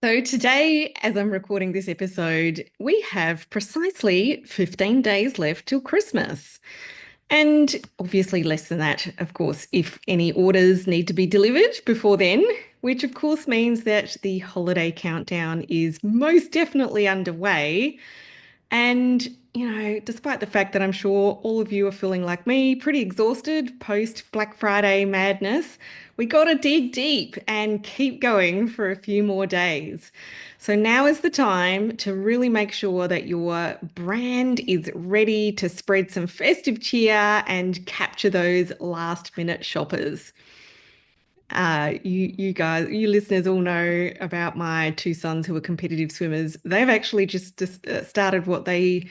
So today, as I'm recording this episode, we have precisely 15 days left till Christmas. And obviously less than that, of course, if any orders need to be delivered before then, which of course means that the holiday countdown is most definitely underway. And, despite the fact that I'm sure all of you are feeling like me, pretty exhausted post Black Friday madness, we got to dig deep and keep going for a few more days. So now is the time to really make sure that your brand is ready to spread some festive cheer and capture those last minute shoppers. You guys, you listeners all know about my two sons who are competitive swimmers. They've actually just started what they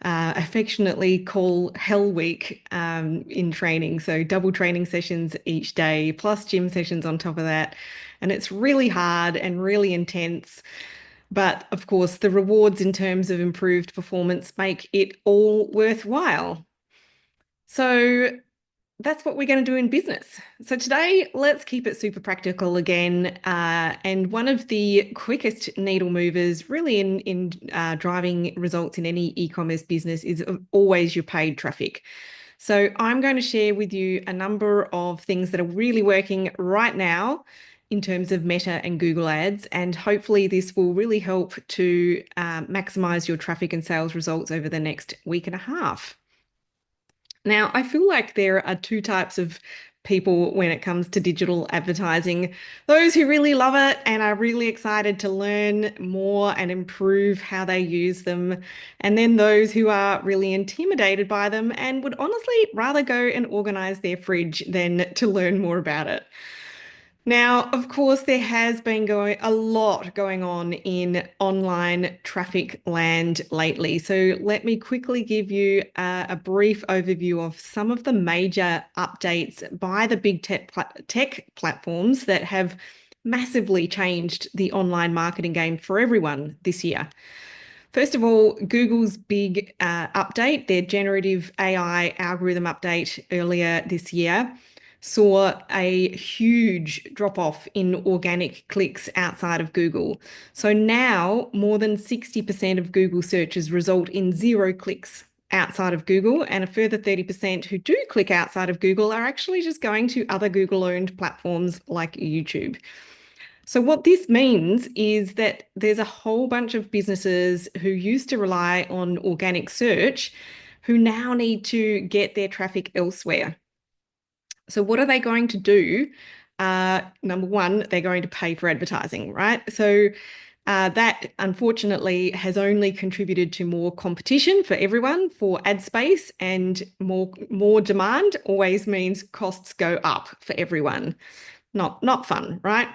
affectionately call Hell Week in training. So double training sessions each day, plus gym sessions on top of that. And it's really hard and really intense. But of course, the rewards in terms of improved performance make it all worthwhile. So that's what we're going to do in business. So today, let's keep it super practical again. And one of the quickest needle movers, really, in driving results in any e-commerce business, is always your paid traffic. So I'm going to share with you a number of things that are really working right now in terms of Meta and Google Ads, and hopefully this will really help to maximize your traffic and sales results over the next week and a half. Now, I feel like there are two types of people when it comes to digital advertising. Those who really love it and are really excited to learn more and improve how they use them. And then those who are really intimidated by them and would honestly rather go and organize their fridge than to learn more about it. Now, of course, there has been a lot going on in online traffic land lately. So let me quickly give you a brief overview of some of the major updates by the big tech platforms that have massively changed the online marketing game for everyone this year. First of all, Google's big update, their generative AI algorithm update earlier this year, saw a huge drop off in organic clicks outside of Google. So now more than 60% of Google searches result in zero clicks outside of Google, and a further 30% who do click outside of Google are actually just going to other Google-owned platforms like YouTube. So what this means is that there's a whole bunch of businesses who used to rely on organic search who now need to get their traffic elsewhere. So what are they going to do? Number one, they're going to pay for advertising, right? So that unfortunately has only contributed to more competition for everyone for ad space, and more demand always means costs go up for everyone. Not fun, right?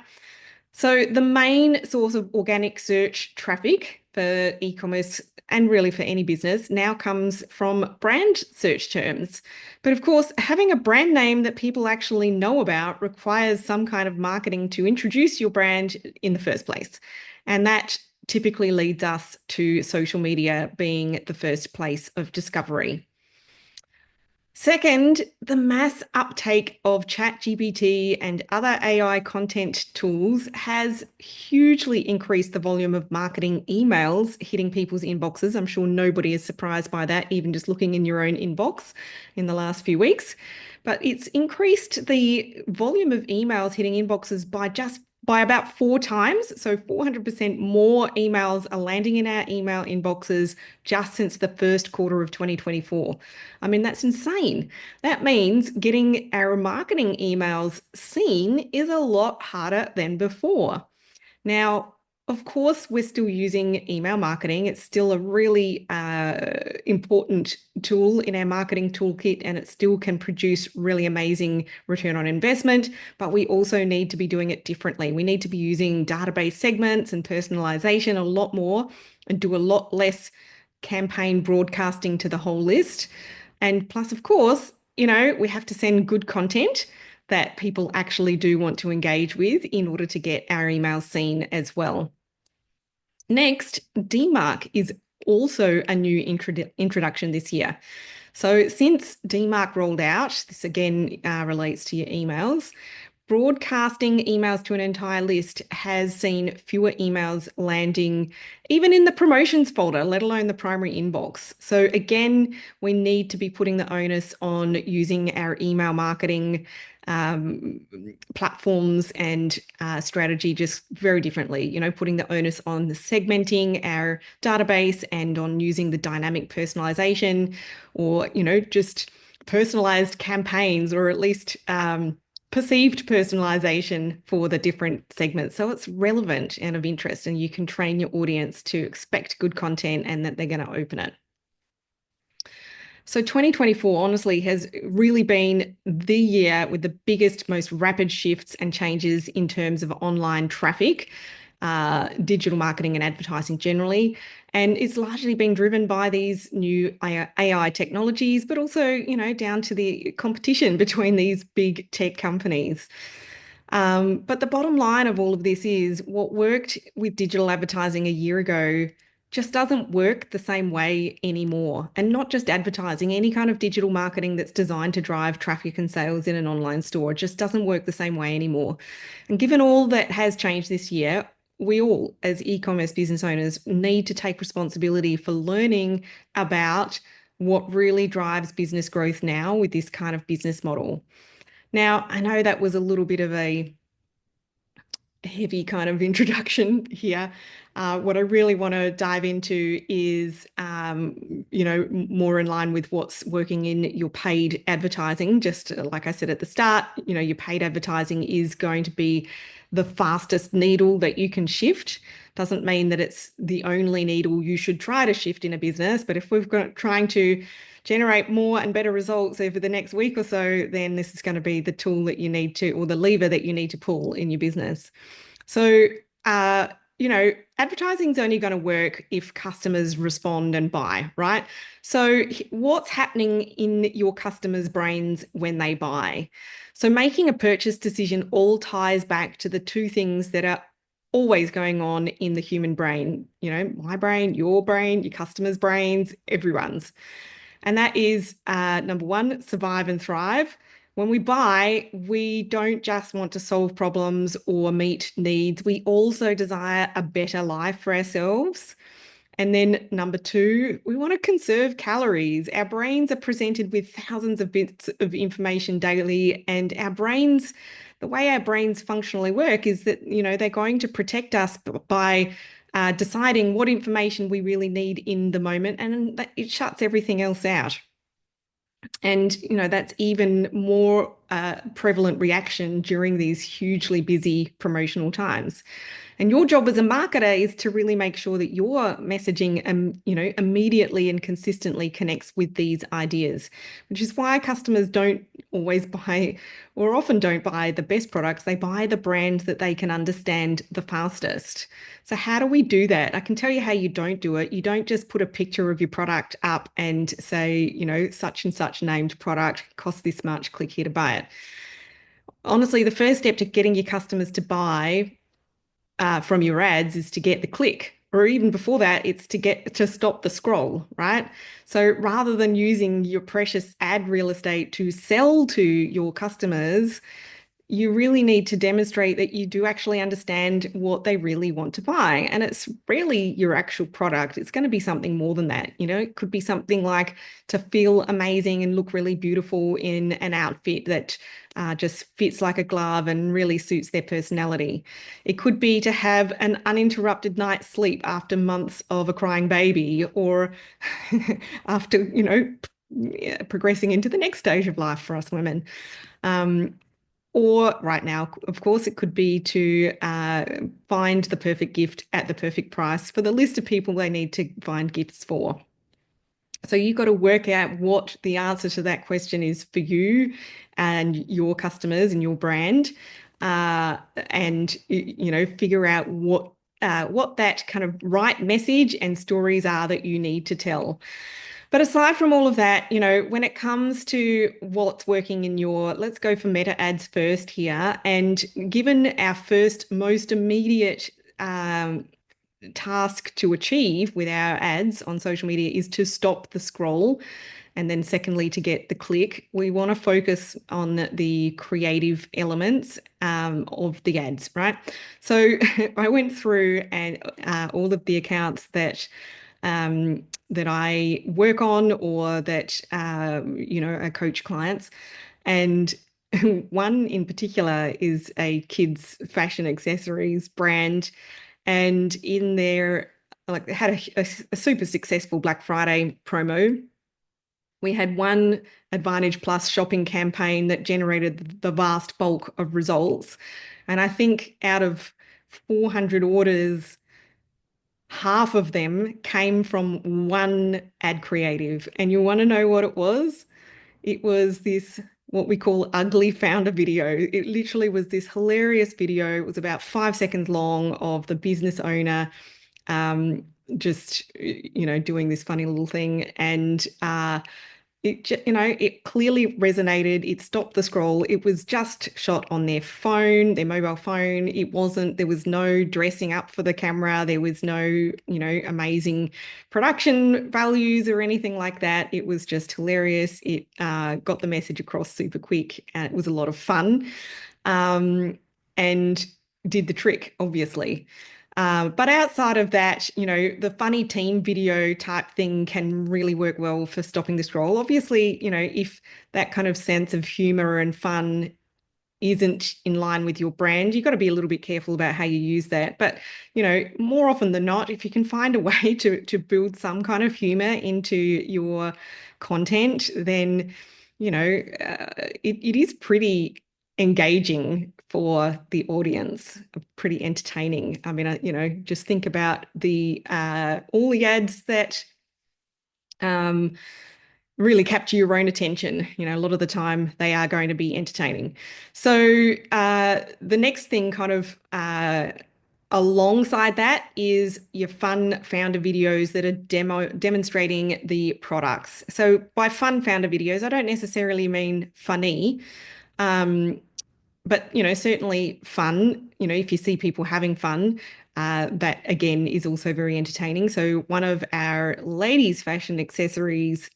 So the main source of organic search traffic for e-commerce and really for any business now comes from brand search terms. But of course, having a brand name that people actually know about requires some kind of marketing to introduce your brand in the first place. And that typically leads us to social media being the first place of discovery. Second, the mass uptake of ChatGPT and other AI content tools has hugely increased the volume of marketing emails hitting people's inboxes. I'm sure nobody is surprised by that, even just looking in your own inbox in the last few weeks. But it's increased the volume of emails hitting inboxes by about 4 times. So 400% more emails are landing in our email inboxes just since the first quarter of 2024. I mean, that's insane. That means getting our marketing emails seen is a lot harder than before. Now, of course, we're still using email marketing. It's still a really important tool in our marketing toolkit, and it still can produce really amazing return on investment. But we also need to be doing it differently. We need to be using database segments and personalization a lot more and do a lot less campaign broadcasting to the whole list. And plus, of course, we have to send good content that people actually do want to engage with in order to get our emails seen as well. Next, DMARC is also a new introduction this year. So since DMARC rolled out, this again relates to your emails, broadcasting emails to an entire list has seen fewer emails landing even in the promotions folder, let alone the primary inbox. So again, we need to be putting the onus on using our email marketing um, platforms and strategy just very differently, putting the onus on the segmenting our database and on using the dynamic personalization or, just personalized campaigns or at least perceived personalization for the different segments. So it's relevant and of interest, and you can train your audience to expect good content and that they're going to open it. So 2024 honestly has really been the year with the biggest, most rapid shifts and changes in terms of online traffic, digital marketing and advertising generally. And it's largely been driven by these new AI technologies, but also, down to the competition between these big tech companies. But the bottom line of all of this is what worked with digital advertising a year ago just doesn't work the same way anymore. And not just advertising, any kind of digital marketing that's designed to drive traffic and sales in an online store just doesn't work the same way anymore. And given all that has changed this year, we all, as e-commerce business owners, need to take responsibility for learning about what really drives business growth now with this kind of business model. Now, I know that was a little bit of a heavy kind of introduction here. What I really want to dive into is, more in line with what's working in your paid advertising. Just like I said at the start, your paid advertising is going to be the fastest needle that you can shift. Doesn't mean that it's the only needle you should try to shift in a business, but if we've got trying to generate more and better results over the next week or so, then this is going to be the tool that you need to, or the lever that you need to pull in your business. So, advertising is only going to work if customers respond and buy, right? So, what's happening in your customers' brains when they buy? So, making a purchase decision all ties back to the two things that are always going on in the human brain, my brain, your customers' brains, everyone's. And that is number one, survive and thrive. When we buy, we don't just want to solve problems or meet needs. We also desire a better life for ourselves. And then number two, we want to conserve calories. Our brains are presented with thousands of bits of information daily, and the way our brains functionally work is that, they're going to protect us by deciding what information we really need in the moment, and it shuts everything else out. And, that's even more prevalent reaction during these hugely busy promotional times. And your job as a marketer is to really make sure that your messaging, immediately and consistently connects with these ideas, which is why customers don't always buy or often don't buy the best products. They buy the brand that they can understand the fastest. So how do we do that? I can tell you how you don't do it. You don't just put a picture of your product up and say, such and such named product costs this much, click here to buy it. Honestly, the first step to getting your customers to buy from your ads is to get the click, or even before that, it's to stop the scroll, right? So rather than using your precious ad real estate to sell to your customers, you really need to demonstrate that you do actually understand what they really want to buy. And it's rarely your actual product. It's going to be something more than that. It could be something like to feel amazing and look really beautiful in an outfit that just fits like a glove and really suits their personality. It could be to have an uninterrupted night's sleep after months of a crying baby, or after, progressing into the next stage of life for us women. Or right now, of course, it could be to find the perfect gift at the perfect price for the list of people they need to find gifts for. So you've got to work out what the answer to that question is for you and your customers and your brand, and figure out what that kind of right message and stories are that you need to tell. But aside from all of that, when it comes to what's working in let's go for meta ads first here. And given our first most immediate task to achieve with our ads on social media is to stop the scroll, and then secondly, to get the click. We want to focus on the creative elements of the ads, right? So I went through and all of the accounts that I work on or that are coach clients, and one in particular is a kids fashion accessories brand, and in their like they had a super successful Black Friday promo. We had one Advantage Plus shopping campaign that generated the vast bulk of results. And I think out of 400 orders, half of them came from one ad creative. And you want to know what it was? It was this, what we call ugly founder video. It literally was this hilarious video. It was about 5 seconds long of the business owner um, just, doing this funny little thing. And it clearly resonated. It stopped the scroll. It was just shot on their phone, their mobile phone. There was no dressing up for the camera. There was no, amazing production values or anything like that. It was just hilarious. It got the message across super quick, and it was a lot of fun. And did the trick, obviously. But outside of that, the funny team video type thing can really work well for stopping the scroll. Obviously, if that kind of sense of humor and fun isn't in line with your brand, you've got to be a little bit careful about how you use that. But, more often than not, if you can find a way to build some kind of humor into your content, then, it is pretty engaging for the audience, pretty entertaining. I mean, just think about the all the ads that um, really capture your own attention. A lot of the time they are going to be entertaining. So the next thing kind of alongside that is your fun founder videos that are demonstrating the products. So by fun founder videos, I don't necessarily mean funny. Um, but certainly fun. If you see people having fun, that again is also very entertaining. So one of our ladies' fashion accessories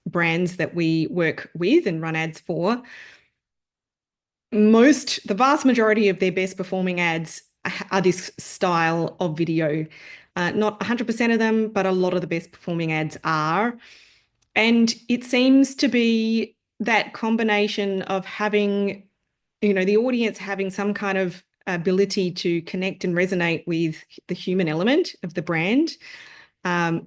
brands that we work with and run ads for, the vast majority of their best performing ads are this style of video. Not 100% of them, but a lot of the best performing ads are. And it seems to be that combination of having the audience having some kind of ability to connect and resonate with the human element of the brand.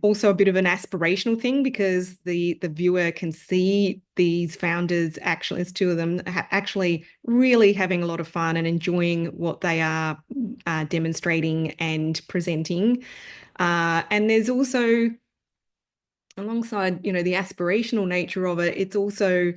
Also a bit of an aspirational thing because the viewer can see these founders, actually, there's two of them, actually really having a lot of fun and enjoying what they are demonstrating and presenting. And there's also, alongside, the aspirational nature of it, it's also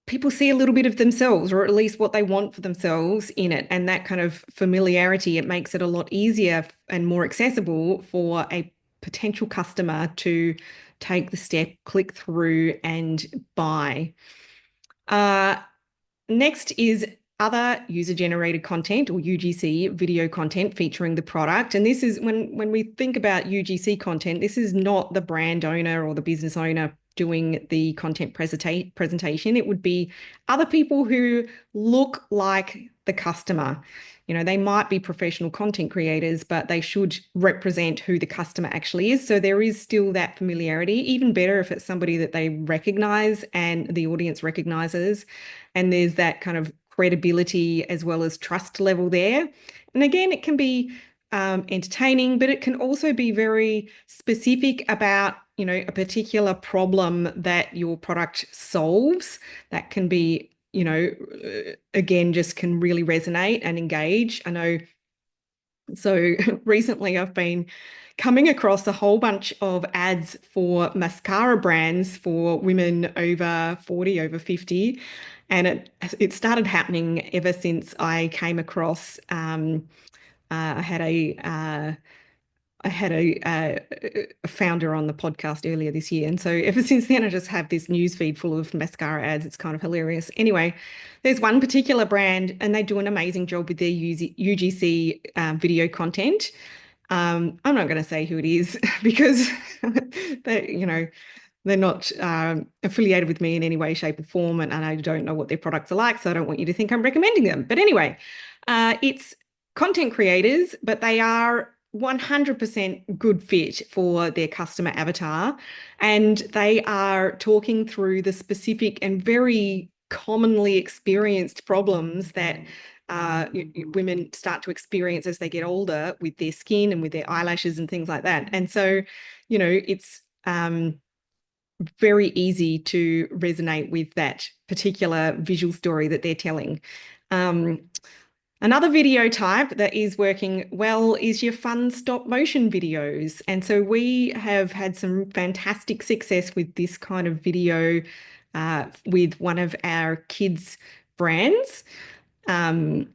people see a little bit of themselves, or at least what they want for themselves in it. And that kind of familiarity, it makes it a lot easier and more accessible for a potential customer to take the step, click through and buy. Next is other user-generated content, or UGC video content featuring the product. And this is when we think about UGC content, this is not the brand owner or the business owner doing the content presentation. It would be other people who look like the customer. They might be professional content creators, but they should represent who the customer actually is. So there is still that familiarity. Even better if it's somebody that they recognize and the audience recognizes. And there's that kind of credibility as well as trust level there. And again, it can be entertaining, but it can also be very specific about, a particular problem that your product solves. That can be, again, just can really resonate and engage. I know. So recently I've been coming across a whole bunch of ads for mascara brands for women over 40, over 50. And it started happening ever since I came across, I had a founder on the podcast earlier this year. And so ever since then, I just have this news feed full of mascara ads. It's kind of hilarious. Anyway, there's one particular brand and they do an amazing job with their UGC video content. I'm not going to say who it is because they're not affiliated with me in any way, shape, or form, and I don't know what their products are like, so I don't want you to think I'm recommending them. But anyway, it's content creators, but they are 100% good fit for their customer avatar, and they are talking through the specific and very commonly experienced problems that women start to experience as they get older with their skin and with their eyelashes and things like that. And so, it's very easy to resonate with that particular visual story that they're telling. Another video type that is working well is your fun stop motion videos. And so we have had some fantastic success with this kind of video with one of our kids' brands. And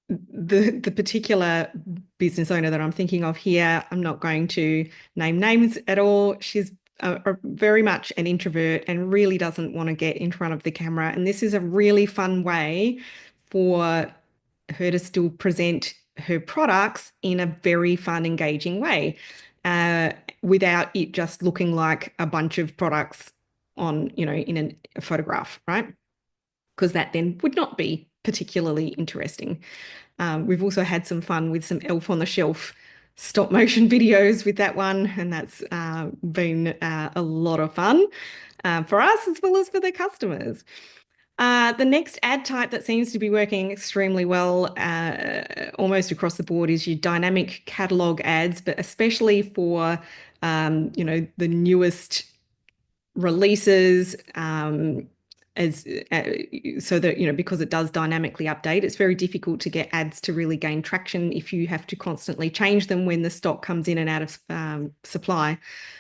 the particular business owner that I'm thinking of here, I'm not going to name names at all. She's very much an introvert and really doesn't want to get in front of the camera. And this is a really fun way for her to still present her products in a very fun, engaging way, without it just looking like a bunch of products on, in a photograph, right? Because that then would not be particularly interesting. We've also had some fun with some Elf on the Shelf stop motion videos with that one, and that's been a lot of fun for us as well as for the customers. The next ad type that seems to be working extremely well almost across the board is your dynamic catalog ads, but especially for the newest releases, as so that because it does dynamically update, it's very difficult to get ads to really gain traction if you have to constantly change them when the stock comes in and out of supply.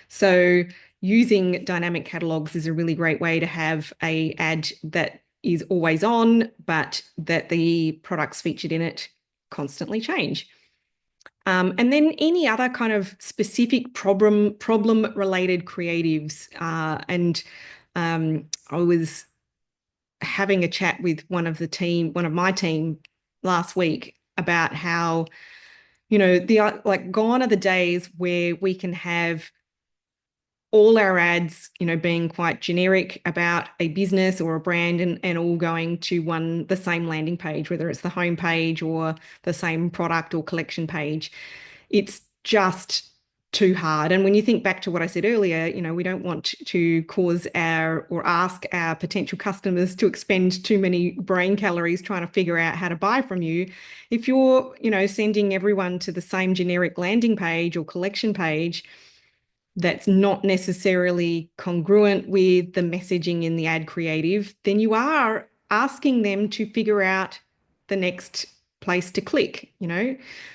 So using dynamic catalogs is a really great way to have a ad that is always on, but that the products featured in it constantly change. And then any other kind of specific problem related creatives. I was having a chat with one of my team last week about how, gone are the days where we can have all our ads, being quite generic about a business or a brand and all going to the same landing page, whether it's the home page or the same product or collection page. It's just too hard. And when you think back to what I said earlier, we don't want to ask our potential customers to expend too many brain calories trying to figure out how to buy from you. If you're, sending everyone to the same generic landing page or collection page, that's not necessarily congruent with the messaging in the ad creative, then you are asking them to figure out the next place to click,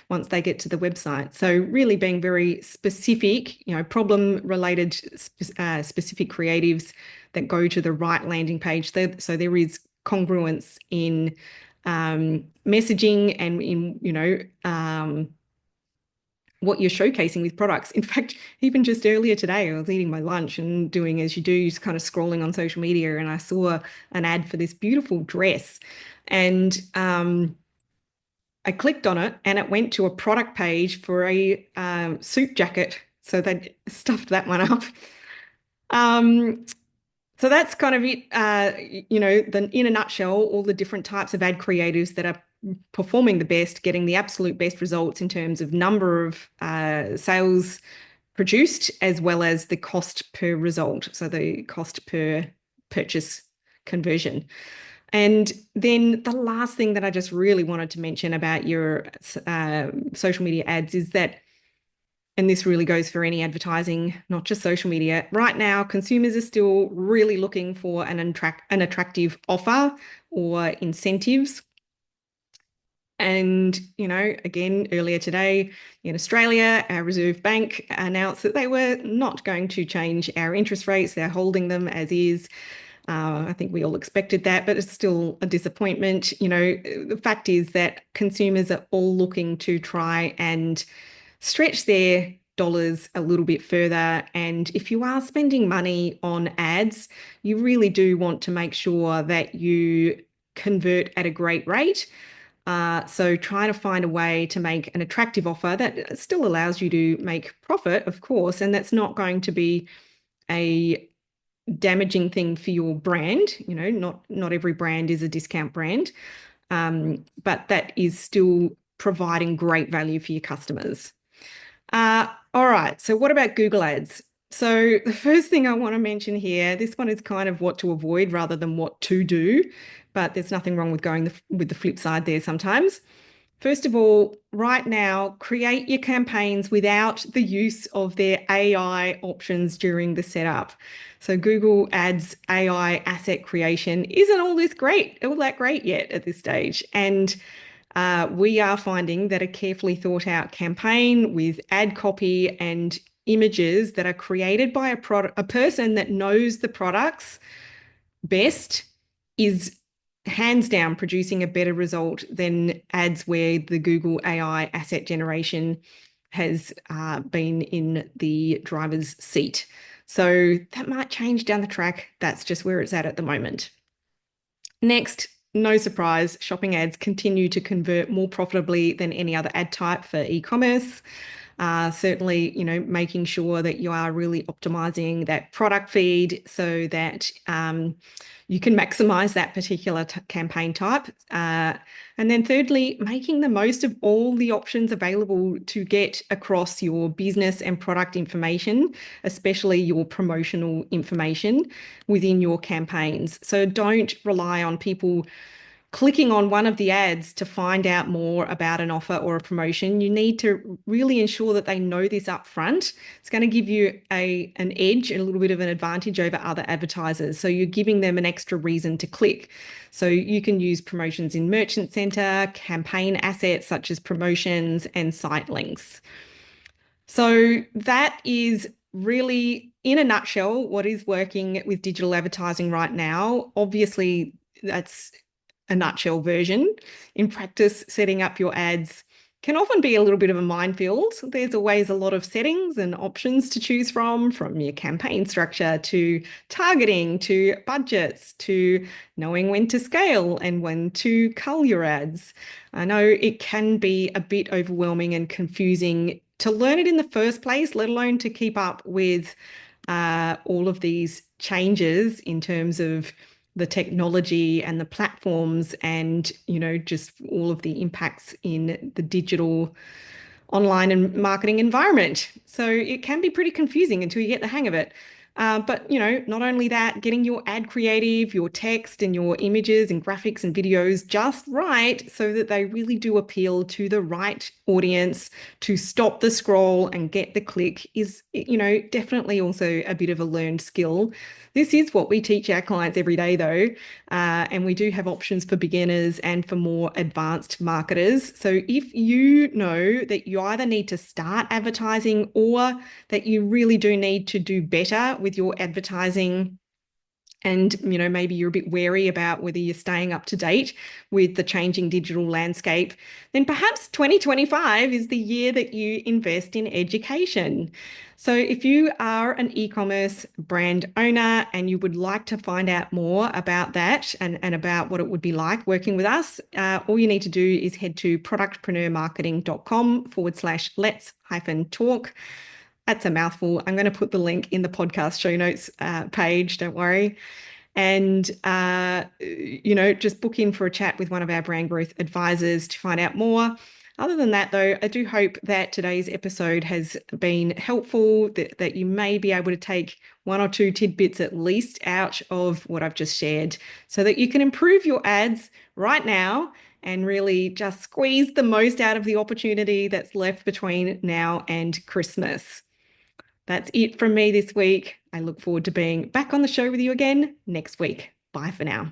once they get to the website. So really being very specific, problem related specific creatives that go to the right landing page. So there is congruence in messaging and in, what you're showcasing with products. In fact, even just earlier today, I was eating my lunch and doing as you do, just kind of scrolling on social media, and I saw an ad for this beautiful dress. And I clicked on it and it went to a product page for a suit jacket. So they stuffed that one up. So that's kind of it, in a nutshell, all the different types of ad creatives that are performing the best, getting the absolute best results in terms of number of sales produced, as well as the cost per result, so the cost per purchase conversion. And then the last thing that I just really wanted to mention about your social media ads is that, and this really goes for any advertising, not just social media. Right now, consumers are still really looking for an attractive offer or incentives. And, again, earlier today in Australia, our Reserve Bank announced that they were not going to change our interest rates. They're holding them as is. I think we all expected that, but it's still a disappointment. The fact is that consumers are all looking to try and stretch their dollars a little bit further. And if you are spending money on ads, you really do want to make sure that you convert at a great rate. So trying to find a way to make an attractive offer that still allows you to make profit, of course, and that's not going to be a damaging thing for your brand. Not every brand is a discount brand, but that is still providing great value for your customers. All right, so what about Google Ads? So the first thing I want to mention here, this one is kind of what to avoid rather than what to do, but there's nothing wrong with going with the flip side there sometimes. First of all, right now, create your campaigns without the use of their AI options during the setup. So Google Ads AI asset creation isn't all that great yet at this stage. And we are finding that a carefully thought out campaign with ad copy and images that are created by a person that knows the products best is hands down producing a better result than ads where the Google AI asset generation has been in the driver's seat. So that might change down the track. That's just where it's at the moment. Next, no surprise, shopping ads continue to convert more profitably than any other ad type for e-commerce. Certainly, making sure that you are really optimizing that product feed so that you can maximize that particular campaign type. And then thirdly, making the most of all the options available to get across your business and product information, especially your promotional information within your campaigns. So don't rely on people clicking on one of the ads to find out more about an offer or a promotion. You need to really ensure that they know this up front. It's going to give you an edge, a little bit of an advantage over other advertisers. So you're giving them an extra reason to click. So you can use promotions in Merchant Center, campaign assets such as promotions and site links. So that is really, in a nutshell, what is working with digital advertising right now. Obviously, that's a nutshell version. In practice, setting up your ads can often be a little bit of a minefield. There's always a lot of settings and options to choose from your campaign structure to targeting, to budgets, to knowing when to scale and when to cull your ads. I know it can be a bit overwhelming and confusing to learn it in the first place, let alone to keep up with all of these changes in terms of the technology and the platforms and, just all of the impacts in the digital online and marketing environment. So it can be pretty confusing until you get the hang of it. But, not only that, getting your ad creative, your text and your images and graphics and videos just right so that they really do appeal to the right audience to stop the scroll and get the click is, definitely also a bit of a learned skill. This is what we teach our clients every day, though, and we do have options for beginners and for more advanced marketers. So if you know that you either need to start advertising or that you really do need to do better with your advertising, and maybe you're a bit wary about whether you're staying up to date with the changing digital landscape, then perhaps 2025 is the year that you invest in education. So if you are an e-commerce brand owner and you would like to find out more about that and about what it would be like working with us, all you need to do is head to productpreneurmarketing.com/let's-talk. That's a mouthful. I'm going to put the link in the podcast show notes page, don't worry. And, just book in for a chat with one of our brand growth advisors to find out more. Other than that, though, I do hope that today's episode has been helpful, that you may be able to take one or two tidbits at least out of what I've just shared so that you can improve your ads right now and really just squeeze the most out of the opportunity that's left between now and Christmas. That's it from me this week. I look forward to being back on the show with you again next week. Bye for now.